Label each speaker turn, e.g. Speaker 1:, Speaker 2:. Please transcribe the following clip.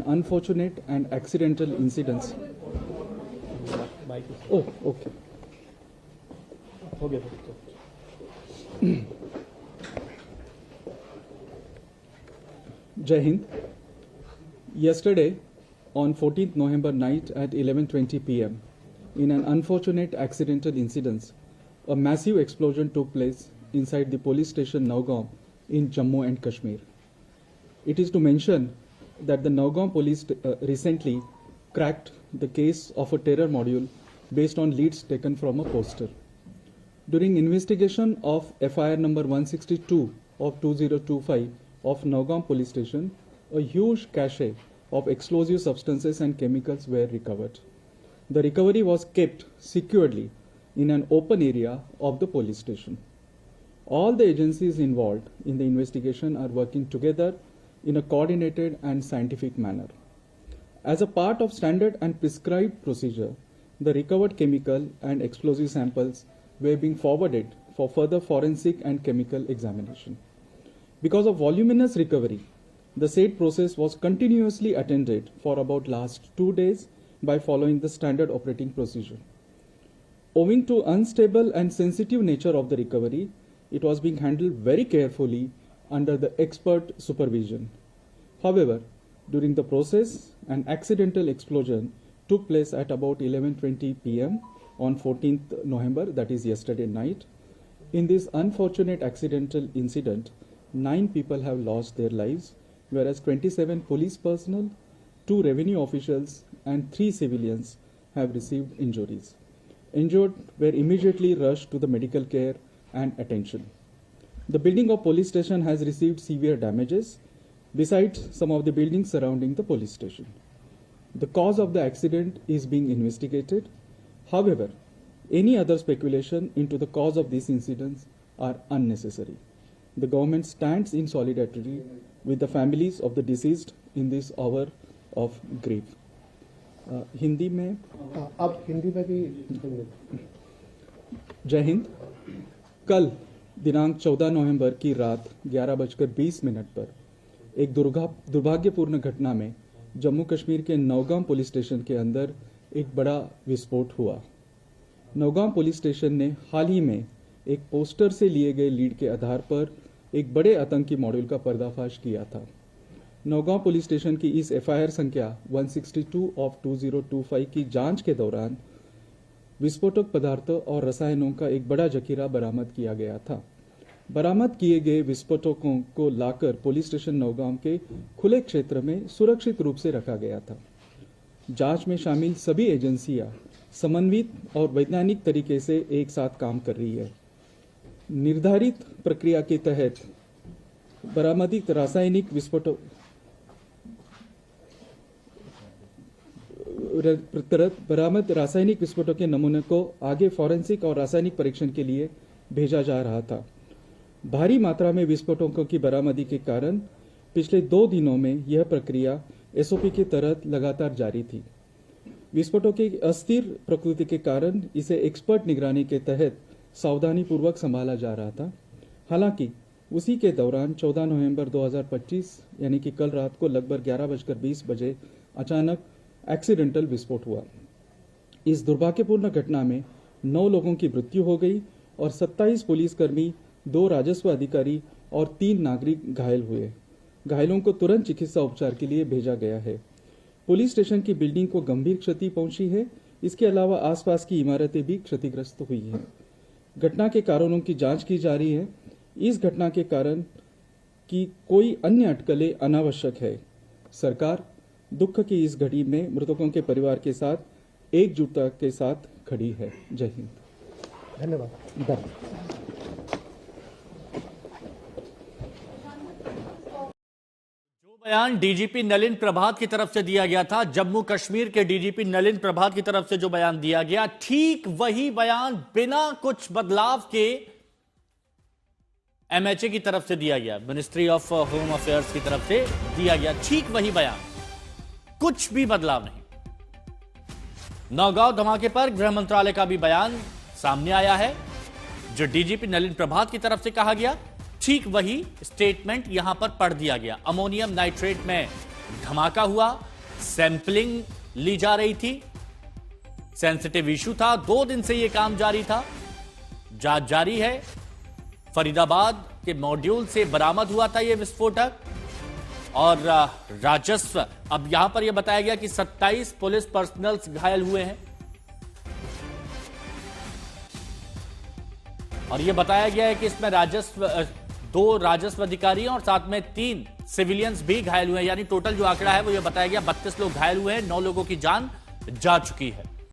Speaker 1: unfortunate and accidental incidents. Oh, okay. Jai Hind. Yesterday, on 14th November night at 11:20 p.m., in an unfortunate accidental incident, a massive explosion took place inside the police station Nowgaon in Jammu and Kashmir. It is to mention that the Nowgaon police recently cracked the case of a terror module based on leads taken from a poster. During investigation of FIR number 162 of 2025 of Nowgaon police station, a huge cache of explosive substances and chemicals were recovered. The recovery was kept securely in an open area of the police station. All the agencies involved in the investigation are working together in a coordinated and scientific manner. As a part of standard and prescribed procedure, the recovered chemical and explosive samples were being forwarded for further forensic and chemical examination. Because of voluminous recovery, the said process was continuously attended for about last 2 days by following the standard operating procedure. Owing to unstable and sensitive nature of the recovery, it was being handled very carefully under the expert supervision. However, during the process, an accidental explosion took place at about 11:20 p.m. on 14th November, that is yesterday night. In this unfortunate accidental incident, 9 people have lost their lives, whereas 27 police personnel, 2 revenue officials, and 3 civilians have received injuries. Injured were immediately rushed to the medical care and attention. The building of police station has received severe damages, besides some of the buildings surrounding the police station. The cause of the accident is being investigated. However, any other speculation into the cause of these incidents are unnecessary. The government stands in solidarity with the families of the deceased in this hour of grief. Hindi में
Speaker 2: अब हिंदी में भी
Speaker 1: जय हिंद। कल दिनांक 14 नवंबर की रात 11:20 पर एक दुर्भाग्यपूर्ण घटना में जम्मू कश्मीर के नौगाम पुलिस स्टेशन के अंदर एक बड़ा विस्फोट हुआ। नौगाम पुलिस स्टेशन ने हाल ही में एक पोस्टर से लिए गए लीड के आधार पर एक बड़े आतंकी मॉड्यूल का पर्दाफाश किया था। नौगांव पुलिस स्टेशन की इस एफआईआर संख्या 162 ऑफ 2025 की जांच के दौरान विस्फोटक पदार्थों और रसायनों का एक बड़ा जखीरा बरामद किया गया था। बरामद किए गए विस्फोटकों को लाकर पुलिस स्टेशन नौगांव के खुले क्षेत्र में सुरक्षित रूप से रखा गया था। जांच में शामिल सभी एजेंसियां समन्वित और वैज्ञानिक तरीके से एक साथ काम कर रही है। निर्धारित प्रक्रिया के तहत बरामदित रासायनिक विस्फोटक बरामद रासायनिक विस्फोटों के नमूने को आगे फॉरेंसिक और रासायनिक परीक्षण के लिए भेजा जा रहा था। भारी मात्रा में विस्फोटकों की बरामदी के कारण पिछले 2 दिनों में यह प्रक्रिया एसओपी के तहत लगातार जारी थी। विस्फोटों की अस्थिर प्रकृति के कारण इसे एक्सपर्ट निगरानी के तहत सावधानी पूर्वक संभाला जा रहा था। हालांकि उसी के दौरान 14 नवंबर 2025 यानी कि कल रात को लगभग 11:20 अचानक एक्सीडेंटल विस्फोट हुआ। इस दुर्भाग्यपूर्ण घटना में 9 लोगों की मृत्यु हो गई और 27 पुलिसकर्मी, 2 राजस्व अधिकारी और 3 नागरिक घायल हुए। घायलों को तुरंत चिकित्सा उपचार के लिए भेजा गया है। पुलिस स्टेशन की बिल्डिंग को गंभीर क्षति पहुंची है। इसके अलावा आसपास की इमारतें भी क्षतिग्रस्त हुई हैं। घटना के कारणों की जांच की जा रही है। इस घटना के कारण की कोई अन्य अटकलें अनावश्यक है। सरकार दुख की इस घड़ी में मृतकों के परिवार के साथ एकजुटता के साथ खड़ी है। जय हिंद।
Speaker 2: धन्यवाद।
Speaker 3: बयान डीजीपी नलिन प्रभात की तरफ से दिया गया था, जम्मू कश्मीर के डीजीपी नलिन प्रभात की तरफ से जो बयान दिया गया, ठीक वही बयान बिना कुछ बदलाव के एमएचए की तरफ से दिया गया, मिनिस्ट्री ऑफ होम अफेयर्स की तरफ से दिया गया। ठीक वही बयान, कुछ भी बदलाव नहीं। नौगांव धमाके पर गृह मंत्रालय का भी बयान सामने आया है। जो डीजीपी नलिन प्रभात की तरफ से कहा गया, ठीक वही स्टेटमेंट यहां पर पढ़ दिया गया। अमोनियम नाइट्रेट में धमाका हुआ, सैंपलिंग ली जा रही थी। सेंसिटिव इशू था, 2 दिन से यह काम जारी था। जांच जारी है। फरीदाबाद के मॉड्यूल से बरामद हुआ था यह विस्फोटक और राजस्व, अब यहां पर यह बताया गया कि 27 पुलिस पर्सनल्स घायल हुए हैं और यह बताया गया है कि इसमें 2 राजस्व अधिकारी और साथ में 3 सिविलियंस भी घायल हुए हैं। यानी टोटल जो आंकड़ा है वो यह बताया गया 32 लोग घायल हुए हैं, 9 लोगों की जान जा चुकी है।